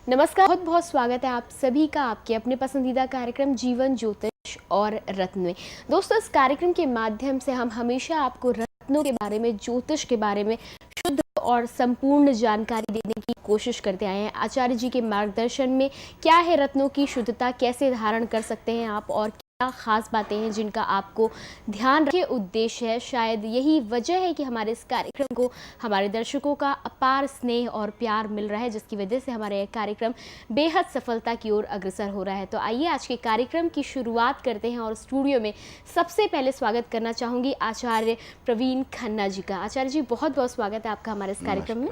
नमस्कार, बहुत बहुत स्वागत है आप सभी का आपके अपने पसंदीदा कार्यक्रम जीवन ज्योतिष और रत्न में। दोस्तों, इस कार्यक्रम के माध्यम से हम हमेशा आपको रत्नों के बारे में, ज्योतिष के बारे में शुद्ध और संपूर्ण जानकारी देने की कोशिश करते आए हैं। आचार्य जी के मार्गदर्शन में क्या है रत्नों की शुद्धता, कैसे धारण कर सकते हैं आप, और क्या खास बातें हैं जिनका आपको ध्यान रखे उद्देश्य है। शायद यही वजह है कि हमारे इस कार्यक्रम को हमारे दर्शकों का अपार स्नेह और प्यार मिल रहा है, जिसकी वजह से हमारा यह कार्यक्रम बेहद सफलता की ओर अग्रसर हो रहा है। तो आइए आज के कार्यक्रम की शुरुआत करते हैं और स्टूडियो में सबसे पहले स्वागत करना चाहूँगी आचार्य प्रवीण खन्ना जी का। आचार्य जी, बहुत बहुत स्वागत है आपका हमारे इस कार्यक्रम में।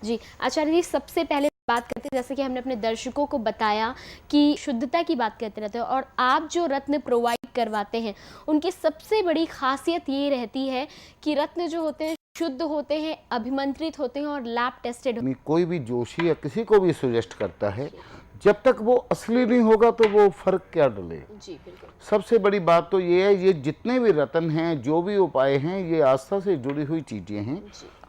जी आचार्य जी, सबसे पहले बात करते हैं, जैसे कि हमने अपने दर्शकों को बताया कि शुद्धता की बात करते रहते हैं, और आप जो रत्न प्रोवाइड करवाते हैं उनकी सबसे बड़ी खासियत ये रहती है कि रत्न जो होते हैं शुद्ध होते हैं, अभिमंत्रित होते हैं और लैब टेस्टेड। कोई भी जोशी या किसी को भी सजेस्ट करता है, जब तक वो असली नहीं होगा तो वो फर्क क्या डले। जी बिल्कुल। सबसे बड़ी बात तो ये है, ये जितने भी रत्न हैं, जो भी उपाय हैं, ये आस्था से जुड़ी हुई चीजें हैं।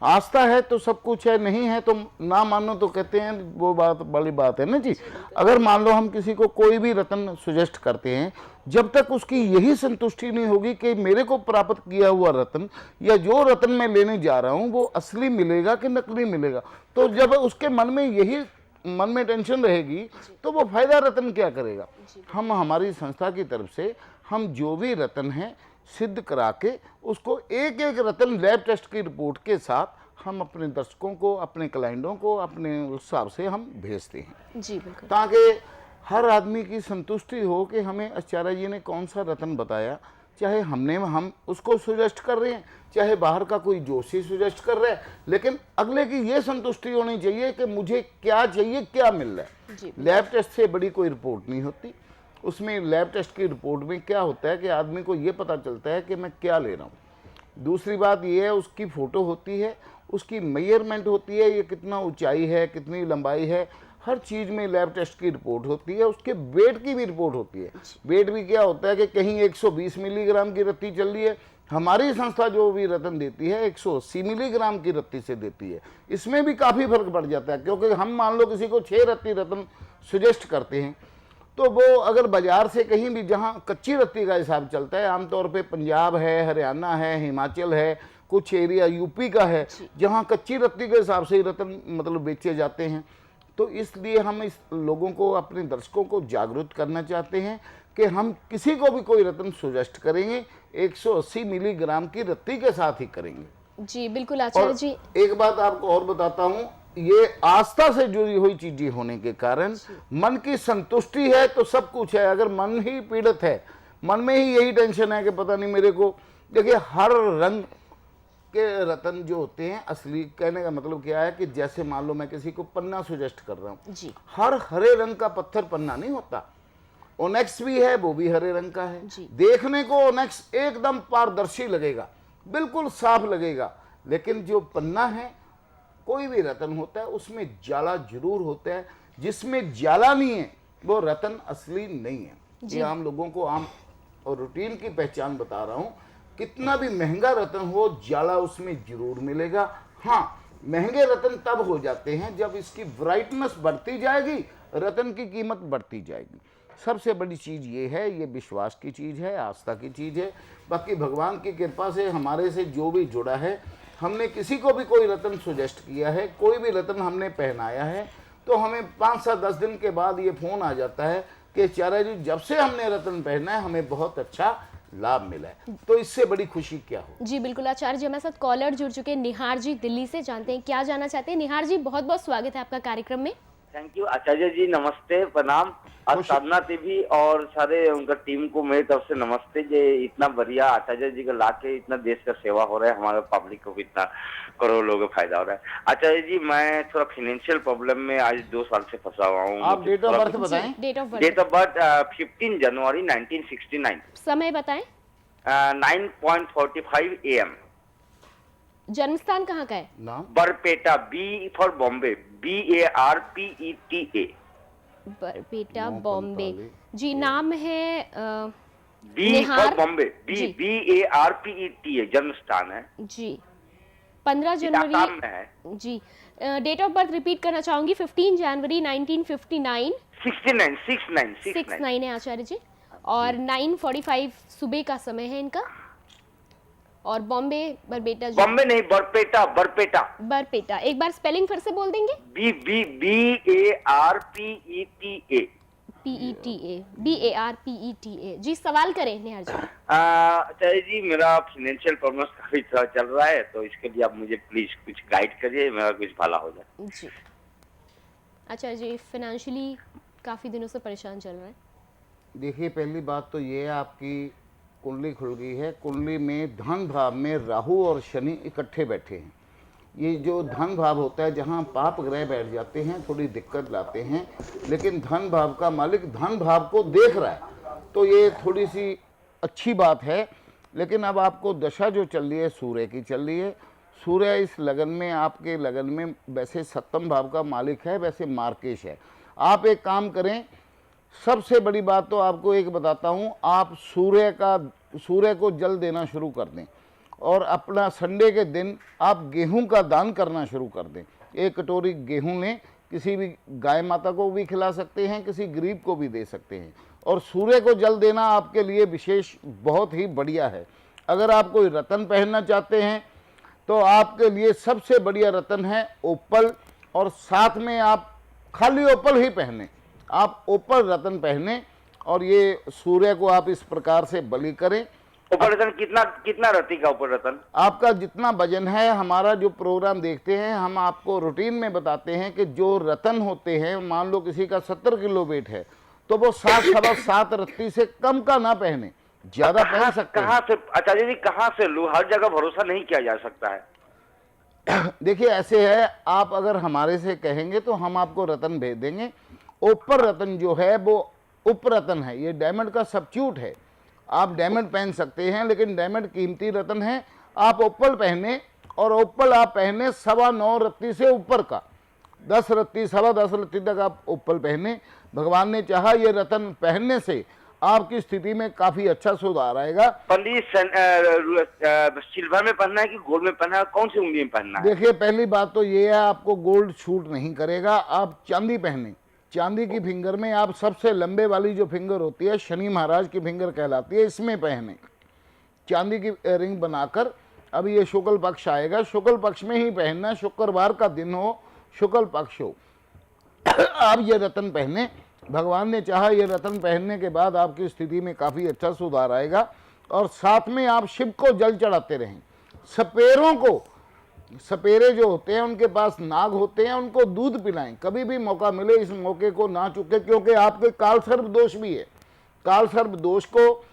आस्था है तो सब कुछ है, नहीं है तो ना मानो तो कहते हैं वो बात बड़ी बात है ना जी। अगर मान लो हम किसी को कोई भी रत्न सजेस्ट करते हैं, जब तक उसकी यही संतुष्टि नहीं होगी कि मेरे को प्राप्त किया हुआ रत्न या जो रत्न मैं लेने जा रहा हूँ वो असली मिलेगा कि नकली मिलेगा, तो जब उसके मन में टेंशन रहेगी तो वो फायदा रत्न क्या करेगा। हम हमारी संस्था की तरफ से हम जो भी रत्न हैं सिद्ध करा के उसको एक एक रत्न लैब टेस्ट की रिपोर्ट के साथ हम अपने दर्शकों को, अपने क्लाइंटों को अपने हिसाब से हम भेजते हैं जी बिल्कुल, ताकि हर आदमी की संतुष्टि हो कि हमें आचार्य जी ने कौन सा रत्न बताया, चाहे हम उसको सुजेस्ट कर रहे हैं, चाहे बाहर का कोई जोशी सुजेस्ट कर रहा है, लेकिन अगले की ये संतुष्टि होनी चाहिए कि मुझे क्या चाहिए, क्या मिल रहा है। लैब टेस्ट से बड़ी कोई रिपोर्ट नहीं होती। उसमें लैब टेस्ट की रिपोर्ट में क्या होता है कि आदमी को ये पता चलता है कि मैं क्या ले रहा हूँ। दूसरी बात ये है, उसकी फ़ोटो होती है, उसकी मेजरमेंट होती है, ये कितना ऊंचाई है, कितनी लंबाई है, हर चीज़ में लैब टेस्ट की रिपोर्ट होती है। उसके वेट की भी रिपोर्ट होती है। वेट भी क्या होता है कि कहीं 120 मिलीग्राम की रत्ती चल रही है, हमारी संस्था जो भी रत्न देती है 180 मिलीग्राम की रत्ती से देती है। इसमें भी काफ़ी फर्क पड़ जाता है, क्योंकि हम मान लो किसी को 6 रत्ती रत्न सजेस्ट करते हैं, तो वो अगर बाजार से कहीं भी जहाँ कच्ची रत्ती का हिसाब चलता है, आमतौर पे पंजाब है, हरियाणा है, हिमाचल है, कुछ एरिया यूपी का है, जहाँ कच्ची रत्ती के हिसाब से रत्न मतलब बेचे जाते हैं। तो इसलिए हम इस लोगों को, अपने दर्शकों को जागरूक करना चाहते हैं कि हम किसी को भी कोई रत्न सजेस्ट करेंगे 180 मिलीग्राम की रत्ती के साथ ही करेंगे। जी बिल्कुल आचार्य जी। एक बात आपको और बताता हूँ, ये आस्था से जुड़ी हुई चीजें होने के कारण मन की संतुष्टि है तो सब कुछ है। अगर मन ही पीड़ित है, मन में ही यही टेंशन है कि पता नहीं मेरे को, देखिए हर रंग के रत्न जो होते हैं असली, कहने का मतलब क्या है कि जैसे मान लो मैं किसी को पन्ना सजेस्ट कर रहा हूँ, हर हरे रंग का पत्थर पन्ना नहीं होता। ओनेक्स भी है, वो भी हरे रंग का है। देखने को ओनेक्स एकदम पारदर्शी लगेगा, बिल्कुल साफ लगेगा, लेकिन जो पन्ना है, कोई भी रत्न होता है उसमें जाला जरूर होता है। जिसमें जाला नहीं है वो रत्न असली नहीं है। ये आम लोगों को, आम और रूटीन की पहचान बता रहा हूँ। कितना भी महंगा रत्न हो, जाला उसमें जरूर मिलेगा। हाँ, महंगे रत्न तब हो जाते हैं जब इसकी ब्राइटनेस बढ़ती जाएगी, रत्न की कीमत बढ़ती जाएगी। सबसे बड़ी चीज़ ये है, ये विश्वास की चीज़ है, आस्था की चीज़ है। बाकी भगवान की कृपा से हमारे से जो भी जुड़ा है, हमने किसी को भी कोई रत्न सजेस्ट किया है, कोई भी रत्न हमने पहनाया है, तो हमें 5 से 10 दिन के बाद ये फ़ोन आ जाता है कि आचार्य जी जब से हमने रत्न पहना है हमें बहुत अच्छा लाभ मिला है। तो इससे बड़ी खुशी क्या हो। जी बिल्कुल आचार्य जी, हमारे साथ कॉलर जुड़ चुके हैं निहार जी दिल्ली से। जानते हैं क्या जानना चाहते हैं। निहार जी, बहुत बहुत स्वागत है आपका कार्यक्रम में। थैंक यू आचार्य जी, नमस्ते, प्रणाम। और साधना टीवी और सारे उनका टीम को मेरी तरफ से नमस्ते। जे इतना बढ़िया आचार्य जी का लाके इतना देश का सेवा हो रहा है, हमारे पब्लिक को भी इतना करोड़ों लोगों को फायदा हो रहा है। आचार्य जी, मैं थोड़ा फाइनेंशियल प्रॉब्लम में आज 2 साल से फंसा हुआ हूँ। आप डेट ऑफ बर्थ बताएं। डेट ऑफ बर्थ 15 जनवरी 1969। समय बताएं। 9:45 AM। जन्म स्थान कहाँ का है? नाम Barpeta, B for Bombay, BARPETA। Barpeta, Bombay. जी, नाम है बी फॉर बॉम्बे, BARPETA जन्म स्थान है। जी 15 जनवरी आसाम में है। जी। डेट ऑफ बर्थ रिपीट करना चाहूंगी, 15 जनवरी 1959। 69 है आचार्य जी। और 9:45 सुबह का समय है इनका। और बॉम्बे बरपेटा जो, बॉम्बे नहीं, बरपेटा, बरपेटा। बरपेटा। एक बार स्पेलिंग फिर से बोल देंगे। BARPETA। BARPETA। जी, सवाल करें निहार जी। आचार्य जी, मेरा फाइनेंशियल प्रॉब्लम्स काफी चल रहा है, तो इसके लिए आप मुझे प्लीज कुछ गाइड करिए, मेरा कुछ भला हो जाए। जी आचार्य जी, फाइनेंशियली काफी दिनों से परेशान चल रहा है। देखिए, पहली बात तो ये है, आपकी कुंडली खुल गई है। कुंडली में धन भाव में राहु और शनि इकट्ठे बैठे हैं। ये जो धन भाव होता है, जहाँ पाप ग्रह बैठ जाते हैं, थोड़ी दिक्कत लाते हैं, लेकिन धन भाव का मालिक धन भाव को देख रहा है, तो ये थोड़ी सी अच्छी बात है। लेकिन अब आपको दशा जो चल रही है सूर्य की चल रही है। सूर्य इस लगन में, आपके लगन में वैसे सप्तम भाव का मालिक है, वैसे मार्केश है। आप एक काम करें, सबसे बड़ी बात तो आपको एक बताता हूँ, आप सूर्य को जल देना शुरू कर दें, और अपना संडे के दिन आप गेहूं का दान करना शुरू कर दें। 1 कटोरी गेहूं लें, किसी भी गाय माता को भी खिला सकते हैं, किसी गरीब को भी दे सकते हैं, और सूर्य को जल देना आपके लिए विशेष बहुत ही बढ़िया है। अगर आप कोई रत्न पहनना चाहते हैं तो आपके लिए सबसे बढ़िया रत्न है ओपल, और साथ में आप खाली ओपल ही पहने, आप ओपल रत्न पहने, और ये सूर्य को आप इस प्रकार से बलि करें। ऊपर रतन कितना रति का ऊपर रतन? आपका जितना वजन है, हमारा जो प्रोग्राम देखते हैं हम आपको रूटीन में बताते हैं कि जो रतन होते हैं, मान लो किसी का 70 किलो वेट है, तो वो 7 रत्ती से कम का ना पहने, ज्यादा पहन सकते हैं। कहाँ से आचार्य जी, कहाँ से लूं? हर जगह भरोसा नहीं किया जा सकता है। देखिए, ऐसे है, आप अगर हमारे से कहेंगे तो हम आपको रतन भेज देंगे। ऊपर रतन जो है वो उप रतन है, ये डायमंड का सब्स्टिट्यूट है। आप डायमंड पहन सकते हैं, लेकिन डायमंड कीमती रतन है। आप ओपल पहने, और ओपल आप पहने 9.25 रत्ती से ऊपर का, 10 रत्ती, 10.25 रत्ती तक आप ओपल पहने। भगवान ने चाहा ये रतन पहनने से आपकी स्थिति में काफी अच्छा सुधार आएगा। पंडित, सिल्वर में पहनना है कि गोल्ड में पहनना है, कौन सी उंगली में पहनना है? देखिए, पहली बात तो ये है, आपको गोल्ड शूट नहीं करेगा, आप चांदी पहने। चांदी की फिंगर में आप सबसे लंबे वाली जो फिंगर होती है, शनि महाराज की फिंगर कहलाती है, इसमें पहने। चांदी की रिंग बनाकर, अब ये शुक्ल पक्ष आएगा, शुक्ल पक्ष में ही पहनना, शुक्रवार का दिन हो, शुक्ल पक्ष हो, आप ये रतन पहने। भगवान ने चाहा ये रतन पहनने के बाद आपकी स्थिति में काफ़ी अच्छा सुधार आएगा। और साथ में आप शिव को जल चढ़ाते रहें। सपेरों को, सपेरे जो होते हैं उनके पास नाग होते हैं, उनको दूध पिलाएं। कभी भी मौका मिले इस मौके को ना चुके, क्योंकि आपके काल सर्प दोष भी है। काल सर्प दोष को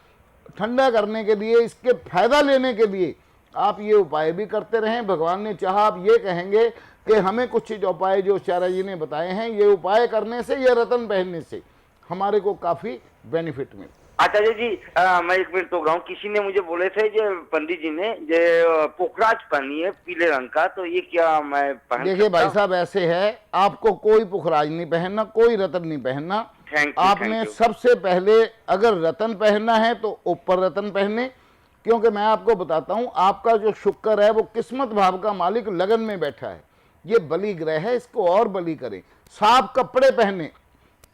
ठंडा करने के लिए, इसके फायदा लेने के लिए आप ये उपाय भी करते रहें। भगवान ने चाहा आप ये कहेंगे कि हमें कुछ चीज उपाय जो आचार्य जी ने बताए हैं, ये उपाय करने से, ये रतन पहनने से हमारे को काफी बेनिफिट मिले। आचार्य जी, मैं 1 मिनट तो गाऊं, किसी ने मुझे बोले थे, जो पंडित जी ने, जो पोखराज पहनी है पीले रंग का, तो ये क्या मैं पहन? देखिए भाई साहब, ऐसे है, आपको कोई पुखराज नहीं पहनना, कोई रतन नहीं पहनना। आपने सबसे पहले अगर रतन पहनना है तो ऊपर रतन पहने, क्योंकि मैं आपको बताता हूं, आपका जो शुक्र है वो किस्मत भाव का मालिक लगन में बैठा है, ये बलि ग्रह है, इसको और बलि करें। साफ कपड़े पहने।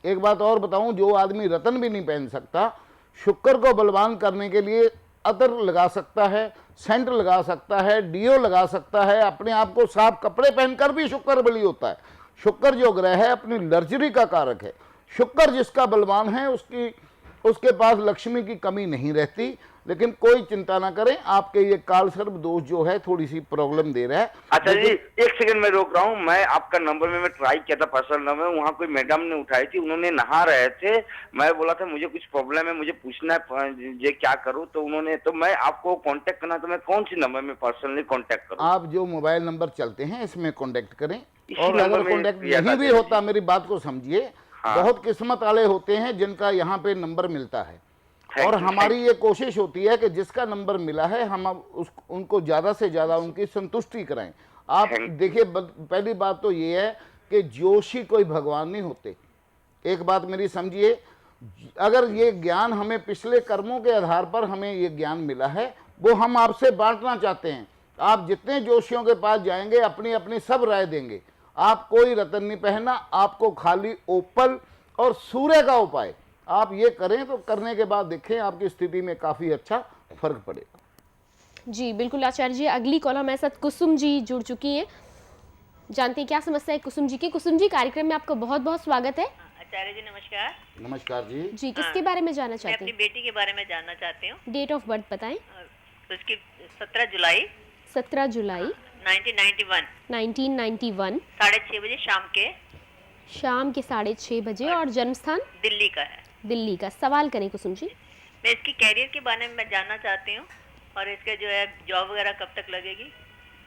एक बात और बताऊं, जो आदमी रतन भी नहीं पहन सकता, शुक्र को बलवान करने के लिए अतर लगा सकता है, सेंट लगा सकता है, डीओ लगा सकता है, अपने आप को साफ कपड़े पहनकर भी शुक्र बलि होता है। शुक्र जो ग्रह है अपनी लग्जरी का कारक है। शुक्र जिसका बलवान है उसके पास लक्ष्मी की कमी नहीं रहती। लेकिन कोई चिंता ना करें, आपके ये काल सर्प दोष जो है थोड़ी सी प्रॉब्लम दे रहा है। अच्छा जी, 1 सेकंड में रोक रहा हूँ। मैं आपका नंबर में मैं ट्राई किया था, पर्सनल नंबर, वहाँ कोई मैडम ने उठाई थी, उन्होंने नहा रहे थे। मैं बोला था मुझे कुछ प्रॉब्लम है, मुझे पूछना है ये क्या करूँ, तो उन्होंने, तो मैं आपको कांटेक्ट करना, तो मैं कौन सी नंबर में पर्सनली कांटेक्ट करूँ? आप जो मोबाइल नंबर चलते हैं इसमें कांटेक्ट करें। इसी और नंबर अगर में कांटेक्ट किया नहीं था भी जी। होता, मेरी बात को समझिए, बहुत किस्मत वाले होते हैं जिनका यहाँ पे नंबर मिलता है। और हमारी ये कोशिश होती है कि जिसका नंबर मिला है हम उनको ज्यादा से ज्यादा उनकी संतुष्टि कराएं। आप देखिए, पहली बात तो ये है कि जोशी कोई भगवान नहीं होते। एक बात मेरी समझिए, अगर ये ज्ञान हमें पिछले कर्मों के आधार पर हमें ये ज्ञान मिला है, वो हम आपसे बांटना चाहते हैं। आप जितने जोशियों के पास जाएंगे अपनी अपनी सब राय देंगे। आप कोई रत्न नहीं पहनना, आपको खाली ओपल और सूर्य का उपाय आप ये करें तो करने के बाद देखें आपकी स्थिति में काफ़ी अच्छा फर्क पड़ेगा। जी बिल्कुल आचार्य जी, अगली कॉल हमारे साथ कुसुम जी जुड़ चुकी हैं। जानते हैं क्या समस्या है कुसुम जी की। कुसुम जी, कार्यक्रम में आपका बहुत बहुत स्वागत है। आचार्य जी नमस्कार। नमस्कार जी। जी, किसके बारे में जानना मैं चाहते अपनी हैं? बेटी के बारे में जानना चाहती हूँ। डेट ऑफ बर्थ बताएं। उसकी 17 जुलाई 17 जुलाई 1991 1991 6:30 बजे शाम के शाम के 6:30 बजे और जन्म स्थान दिल्ली का है। दिल्ली का। सवाल करें कुसुम जी। मैं इसकी कैरियर के बारे में मैं जानना चाहती हूँ और इसका जो है जॉब वगैरह कब तक लगेगी।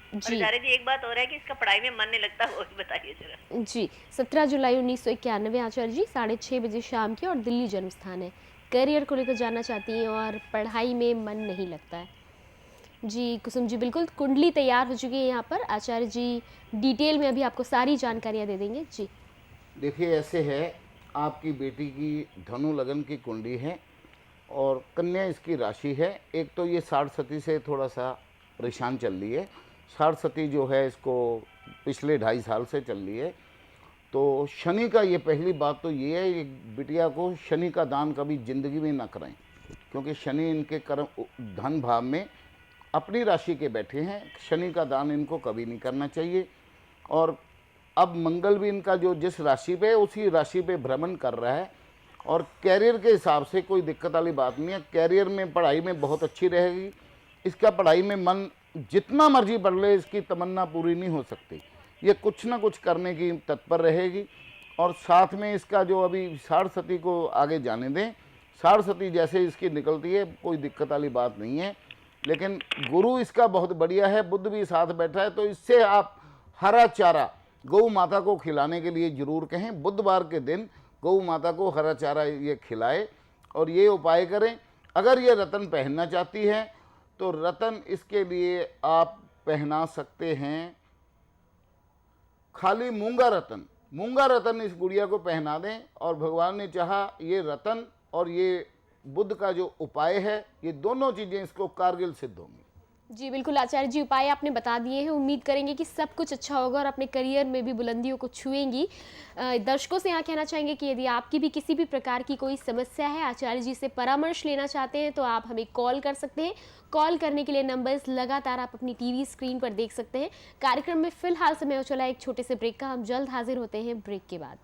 और जी आचार्य जी एक बात और है कि इसका पढ़ाई में मन नहीं लगता, वो भी बताइए जरा। जी 17 जुलाई 1991 आचार्य जी 6:30 बजे शाम के और दिल्ली जन्म स्थान है। करियर को लेकर जानना चाहती हैं और पढ़ाई में मन नहीं लगता है। जी कुसुम जी, बिल्कुल कुंडली तैयार हो चुकी है यहाँ पर। आचार्य जी डिटेल में अभी आपको सारी जानकारियाँ दे देंगे। जी देखिए ऐसे है, आपकी बेटी की धनु लगन की कुंडली है और कन्या इसकी राशि है। एक तो ये 60 सती से थोड़ा सा परेशान चल रही है। 60 सती जो है इसको पिछले 2.5 साल से चल रही है। तो शनि का ये पहली बात तो ये है, ये बिटिया को शनि का दान कभी ज़िंदगी में ना कराएं, क्योंकि शनि इनके कर्म धन भाव में अपनी राशि के बैठे हैं। शनि का दान इनको कभी नहीं करना चाहिए। और अब मंगल भी इनका जो जिस राशि पे उसी राशि पे भ्रमण कर रहा है और कैरियर के हिसाब से कोई दिक्कत वाली बात नहीं है। कैरियर में पढ़ाई में बहुत अच्छी रहेगी। इसका पढ़ाई में मन जितना मर्जी पढ़ ले, इसकी तमन्ना पूरी नहीं हो सकती। ये कुछ ना कुछ करने की तत्पर रहेगी। और साथ में इसका जो अभी 60 सती को आगे जाने दें, 60 सती जैसे इसकी निकलती है कोई दिक्कत वाली बात नहीं है। लेकिन गुरु इसका बहुत बढ़िया है, बुध भी साथ बैठा है, तो इससे आप हरा चारा गौ माता को खिलाने के लिए ज़रूर कहें। बुधवार के दिन गौ माता को हरा चारा ये खिलाए और ये उपाय करें। अगर ये रत्न पहनना चाहती है तो रत्न इसके लिए आप पहना सकते हैं खाली मूंगा रत्न इस गुड़िया को पहना दें और भगवान ने चाहा ये रत्न और ये बुध का जो उपाय है, ये दोनों चीज़ें इसको कारगिल सिद्ध होंगी। जी बिल्कुल आचार्य जी, उपाय आपने बता दिए हैं। उम्मीद करेंगे कि सब कुछ अच्छा होगा और अपने करियर में भी बुलंदियों को छुएंगी। दर्शकों से यहाँ कहना चाहेंगे कि यदि आपकी भी किसी भी प्रकार की कोई समस्या है, आचार्य जी से परामर्श लेना चाहते हैं, तो आप हमें कॉल कर सकते हैं। कॉल करने के लिए नंबर्स लगातार आप अपनी टीवी स्क्रीन पर देख सकते हैं। कार्यक्रम में फिलहाल समय हो चला एक छोटे से ब्रेक का। हम जल्द हाजिर होते हैं ब्रेक के बाद।